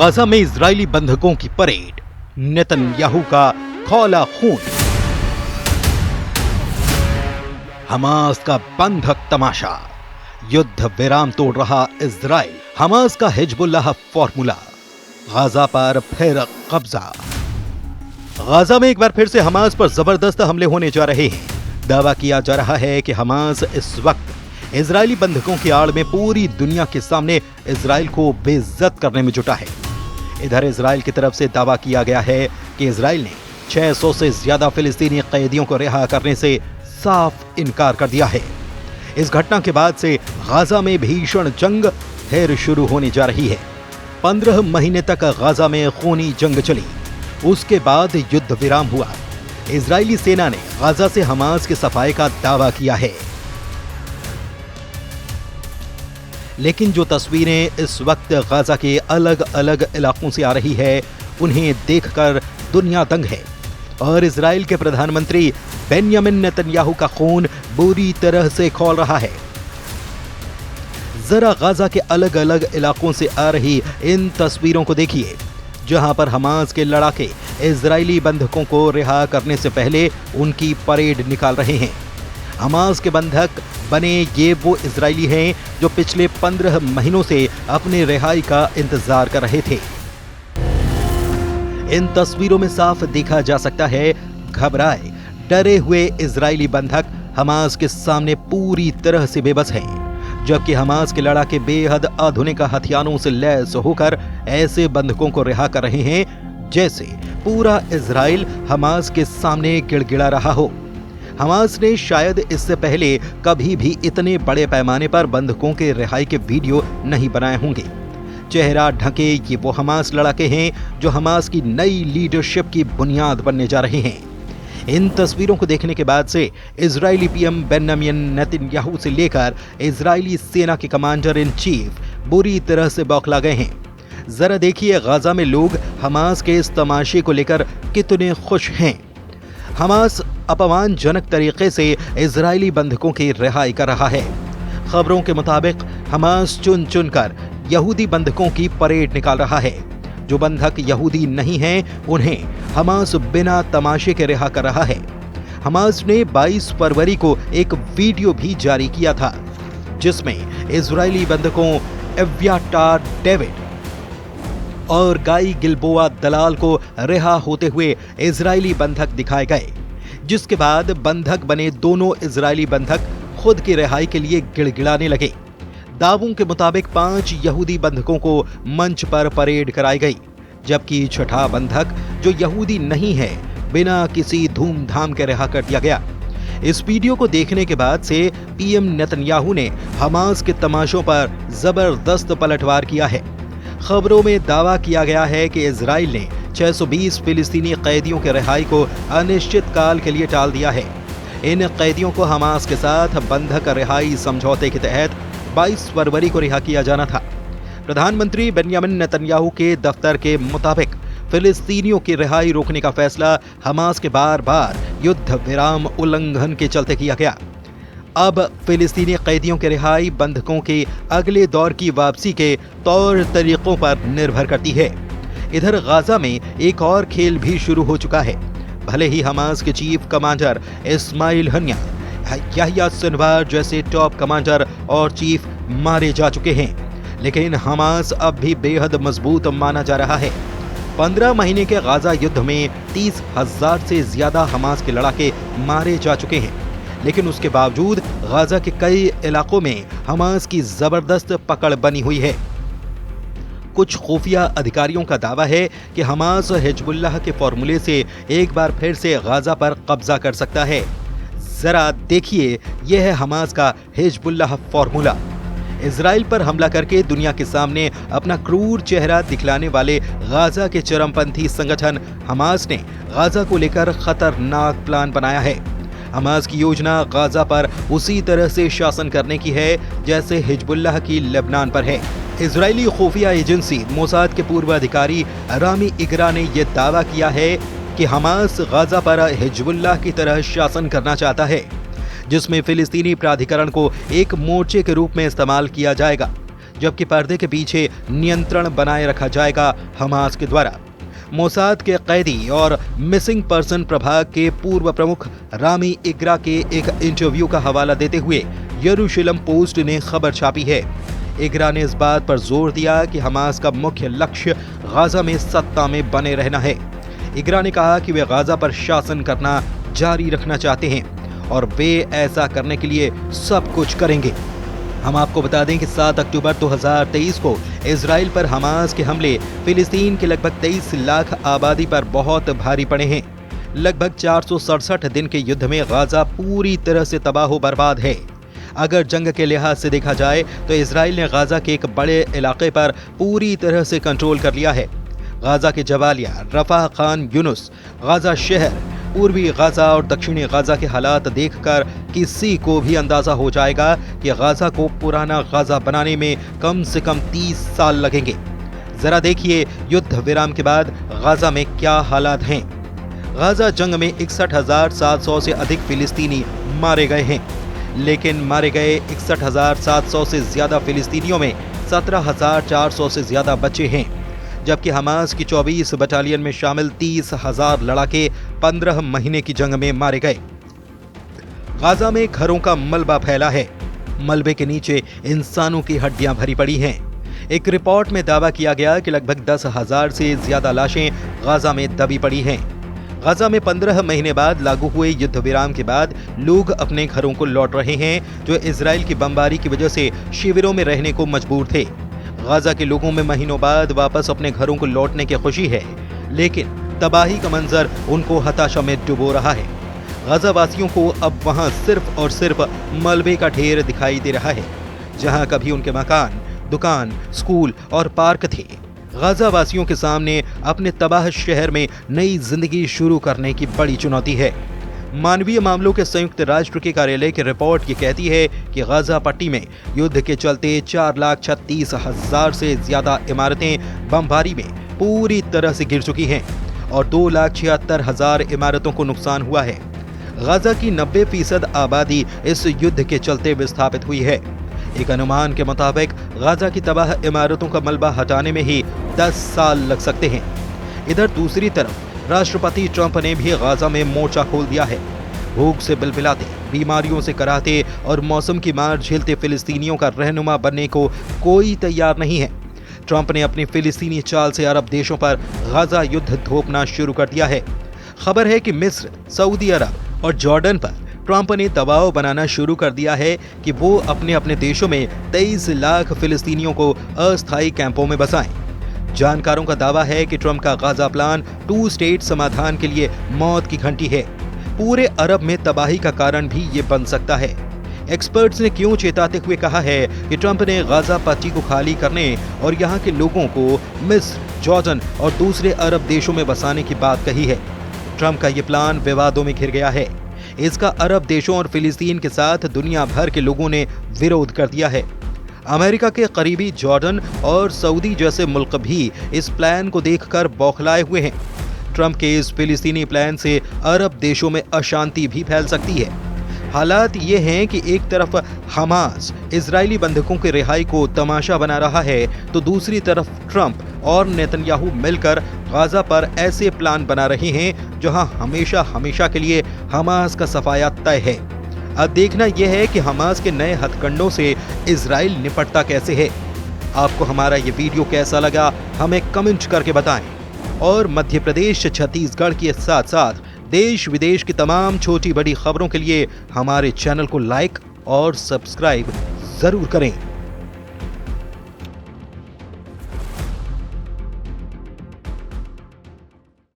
Gaza में Israeli बंधकों की परेड, नेतन्याहू का खौला खून, हमास का बंधक तमाशा, युद्ध विराम तोड़ रहा इजराइल, हमास का हिजबुल्लाह फॉर्मूला, गाजा पर फिर कब्जा। गाजा में एक बार फिर से हमास पर जबरदस्त हमले होने जा रहे हैं। दावा किया जा रहा है कि हमास इस वक्त इजरायली बंधकों की आड़ में पूरी दुनिया के सामने इजराइल को बेइज्जत करने में जुटा है। इधर इजराइल की तरफ से दावा किया गया है कि इजराइल ने 600 से ज्यादा फिलिस्तीनी कैदियों को रिहा करने से साफ इनकार कर दिया है। इस घटना के बाद से गाजा में भीषण जंग फिर शुरू होने जा रही है। 15 महीने तक गाजा में खूनी जंग चली, उसके बाद युद्ध विराम हुआ। इजरायली सेना ने गाजा से हमास की सफाई का दावा किया है, लेकिन जो तस्वीरें इस वक्त गाजा के अलग अलग इलाकों से आ रही है, उन्हें देखकर दुनिया दंग है और इजराइल के प्रधानमंत्री बेन्यामिन नेतन्याहू का खून बुरी तरह से खौल रहा है। जरा गाजा के अलग अलग इलाकों से आ रही इन तस्वीरों को देखिए, जहां पर हमास के लड़ाके इजरायली बंधकों को रिहा करने से पहले उनकी परेड निकाल रहे हैं। हमास के बंधक बने ये वो इजरायली हैं जो पिछले 15 महीनों से अपने रिहाई का इंतजार कर रहे थे। इन तस्वीरों में साफ देखा जा सकता है घबराए डरे हुए इजरायली बंधक हमास के सामने पूरी तरह से बेबस हैं, जबकि हमास के लड़ाके बेहद आधुनिक हथियारों से लैस होकर ऐसे बंधकों को रिहा कर रहे हैं जैसे पूरा इजराइल हमास के सामने गिड़गिड़ा रहा हो। हमास ने शायद इससे पहले कभी भी इतने बड़े पैमाने पर बंधकों के रिहाई के वीडियो नहीं बनाए होंगे। चेहरा ढके ये वो हमास लड़ाके हैं जो हमास की नई लीडरशिप की बुनियाद बनने जा रहे हैं। इन तस्वीरों को देखने के बाद से इजरायली पीएम बेन्यामिन नेतन्याहू से लेकर इजरायली सेना के कमांडर इन चीफ बुरी तरह से बौखला गए हैं। जरा देखिए गाजा में लोग हमास के इस तमाशे को लेकर कितने खुश हैं। हमास अपमानजनक तरीके से इजरायली बंधकों की रिहाई कर रहा है। खबरों के मुताबिक हमास चुन चुनकर यहूदी बंधकों की परेड निकाल रहा है। जो बंधक यहूदी नहीं हैं, उन्हें हमास बिना तमाशे के रिहा कर रहा है। हमास ने 22 फरवरी को एक वीडियो भी जारी किया था, जिसमें इजरायली बंधकों एव्याटार डेविड और गाई गिलबोआ दलाल को रिहा होते हुए इजरायली बंधक दिखाए गए, जिसके बाद बंधक बने दोनों इजरायली बंधक खुद की रिहाई के लिए गिड़गिड़ाने लगे। दावों के मुताबिक 5 यहूदी बंधकों को मंच पर परेड कराई गई, जबकि छठा बंधक जो यहूदी नहीं है बिना किसी धूमधाम के रिहा कर दिया गया। इस वीडियो को देखने के बाद से पीएम नेतन्याहू ने हमास के तमाशों पर जबरदस्त पलटवार किया है। खबरों में दावा किया गया है कि इजराइल ने 620 फिलिस्तीनी कैदियों के रिहाई को अनिश्चित काल के लिए टाल दिया है। इन कैदियों को हमास के साथ बंधक रिहाई समझौते के तहत 22 फरवरी को रिहा किया जाना था। प्रधानमंत्री बेन्यामिन नेतन्याहू के दफ्तर के मुताबिक फिलिस्तीनियों की रिहाई रोकने का फैसला हमास के बार बार युद्ध विराम उल्लंघन के चलते किया गया। अब फिलिस्तीनी कैदियों के रिहाई बंधकों के अगले दौर की वापसी के तौर तरीकों पर निर्भर करती है। इधर गाजा में एक और खेल भी शुरू हो चुका है। भले ही हमास के chief commander Ismail Haniyeh, Yahya Sinwar जैसे टॉप कमांडर और चीफ मारे जा चुके हैं, लेकिन हमास अब भी बेहद मजबूत माना जा रहा है। 15 महीने के गाजा युद्ध में 30,000 से ज्यादा हमास के लड़ाके मारे जा चुके हैं, लेकिन उसके बावजूद गाजा के कई इलाकों में हमास की जबरदस्त पकड़ बनी हुई है। कुछ खुफिया अधिकारियों का दावा है कि हमास हिजबुल्लाह के फॉर्मूले से एक बार फिर से गाजा पर कब्जा कर सकता है। जरा देखिए, यह है हमास का हिजबुल्लाह फॉर्मूला। इजराइल पर हमला करके दुनिया के सामने अपना क्रूर चेहरा दिखलाने वाले गाजा के चरमपंथी संगठन हमास ने गाजा को लेकर खतरनाक प्लान बनाया है। हमास की योजना गाजा पर उसी तरह से शासन करने की है जैसे हिजबुल्लाह की लेबनान पर है। इजरायली खुफिया एजेंसी मोसाद के पूर्व अधिकारी रामी इगरा ने यह दावा किया है कि हमास गाजा पर हिजबुल्लाह की तरह शासन करना चाहता है, जिसमें फिलिस्तीनी प्राधिकरण को एक मोर्चे के रूप में इस्तेमाल किया जाएगा। जबकि पर्दे के पीछे नियंत्रण बनाए रखा जाएगा हमास के द्वारा। मोसाद के कैदी और मिसिंग पर्सन प्रभाग के पूर्व प्रमुख रामी इग्रा के एक इंटरव्यू का हवाला देते हुए यरूशलेम पोस्ट ने खबर छापी है। इग्रा ने इस बात पर जोर दिया कि हमास का मुख्य लक्ष्य गाजा में सत्ता में बने रहना है। इग्रा ने कहा कि वे गाजा पर शासन करना जारी रखना चाहते हैं और वे ऐसा करने के लिए सब कुछ करेंगे। हम आपको बता दें कि 7 अक्टूबर 2023 को इजराइल पर हमास के हमले फिलिस्तीन के लगभग 23 लाख आबादी पर बहुत भारी पड़े हैं। लगभग 467 दिन के युद्ध में गाजा पूरी तरह से तबाह बर्बाद है। अगर जंग के लिहाज से देखा जाए तो इजराइल ने गाजा के एक बड़े इलाके पर पूरी तरह से कंट्रोल कर लिया है। गाजा के Jabalia, Rafah, Khan Yunus, Gaza शहर, पूर्वी गाजा और दक्षिणी गाजा के हालात देखकर किसी को भी अंदाजा हो जाएगा कि गाजा को पुराना गाजा बनाने में कम से कम 30 साल लगेंगे। जरा देखिए युद्ध विराम के बाद गाजा में क्या हालात हैं। गाजा जंग में 61,700 से अधिक फिलिस्तीनी मारे गए हैं, लेकिन मारे गए 61,700 से ज्यादा फिलिस्तीनियों में 17,400 से ज्यादा बच्चे हैं, जबकि हमास की 24 बटालियन में शामिल 30,000 लड़ाके 15 महीने की जंग में मारे गए। गाजा में घरों का मलबा फैला है। मलबे के नीचे इंसानों की हड्डियां भरी पड़ी हैं। एक रिपोर्ट में दावा किया गया कि लगभग 10,000 से ज्यादा लाशें गाजा में दबी पड़ी हैं। गाजा में 15 महीने बाद लागू हुए युद्ध विराम के बाद लोग अपने घरों को लौट रहे हैं, जो इजराइल की बमबारी की वजह से शिविरों में रहने को मजबूर थे। गाजा के लोगों में महीनों बाद वापस अपने घरों को लौटने की खुशी है, लेकिन तबाही का मंजर उनको हताशा में डुबो रहा है। गाजा वासियों को अब वहां सिर्फ और सिर्फ मलबे का ढेर दिखाई दे रहा है, जहां कभी उनके मकान, दुकान, स्कूल और पार्क थे। गाजा वासियों के सामने अपने तबाह शहर में नई जिंदगी शुरू करने की बड़ी चुनौती है। मानवीय मामलों के संयुक्त राष्ट्र के कार्यालय की रिपोर्ट ये कहती है कि गाजा पट्टी में युद्ध के चलते 4,36,000 से ज्यादा इमारतें बमबारी में पूरी तरह से गिर चुकी हैं और 2,76,000 इमारतों को नुकसान हुआ है। गाजा की 90% आबादी इस युद्ध के चलते विस्थापित हुई है। एक अनुमान के मुताबिक गाजा की तबाह इमारतों का मलबा हटाने में ही 10 साल लग सकते हैं। इधर दूसरी तरफ राष्ट्रपति ट्रंप ने भी गाजा में मोर्चा खोल दिया है। भूख से बिलबिलाते, बीमारियों से कराहते और मौसम की मार झेलते फिलिस्तीनियों का रहनुमा बनने को कोई तैयार नहीं है। ट्रंप ने अपनी फिलिस्तीनी चाल से अरब देशों पर गाजा युद्ध थोपना शुरू कर दिया है। खबर है कि मिस्र, सऊदी अरब और जॉर्डन पर ट्रंप ने दबाव बनाना शुरू कर दिया है कि वो अपने अपने देशों में 23 लाख फिलिस्तीनियों को अस्थायी कैंपों में बसाएं। जानकारों का दावा है कि ट्रंप का गाजा प्लान 2 स्टेट समाधान के लिए मौत की घंटी है। पूरे अरब में तबाही का कारण भी ये बन सकता है। एक्सपर्ट्स ने क्यों चेताते हुए कहा है कि ट्रंप ने गाजा पट्टी को खाली करने और यहाँ के लोगों को मिस्र, जॉर्डन और दूसरे अरब देशों में बसाने की बात कही है। ट्रंप का ये प्लान विवादों में घिर गया है। इसका अरब देशों और फिलिस्तीन के साथ दुनिया भर के लोगों ने विरोध कर दिया है। अमेरिका के करीबी जॉर्डन और सऊदी जैसे मुल्क भी इस प्लान को देखकर बौखलाए हुए हैं। ट्रंप के इस फिलिस्तीनी प्लान से अरब देशों में अशांति भी फैल सकती है। हालात ये हैं कि एक तरफ हमास इजरायली बंधकों की रिहाई को तमाशा बना रहा है, तो दूसरी तरफ ट्रंप और नेतन्याहू मिलकर गाजा पर ऐसे प्लान बना रहे हैं जहां हमेशा हमेशा के लिए हमास का सफाया तय है। अब देखना यह है कि हमास के नए हथकंडों से इजराइल निपटता कैसे है। आपको हमारा ये वीडियो कैसा लगा हमें कमेंट करके बताएं और मध्य प्रदेश, छत्तीसगढ़ के साथ साथ देश विदेश की तमाम छोटी बड़ी खबरों के लिए हमारे चैनल को लाइक और सब्सक्राइब जरूर करें।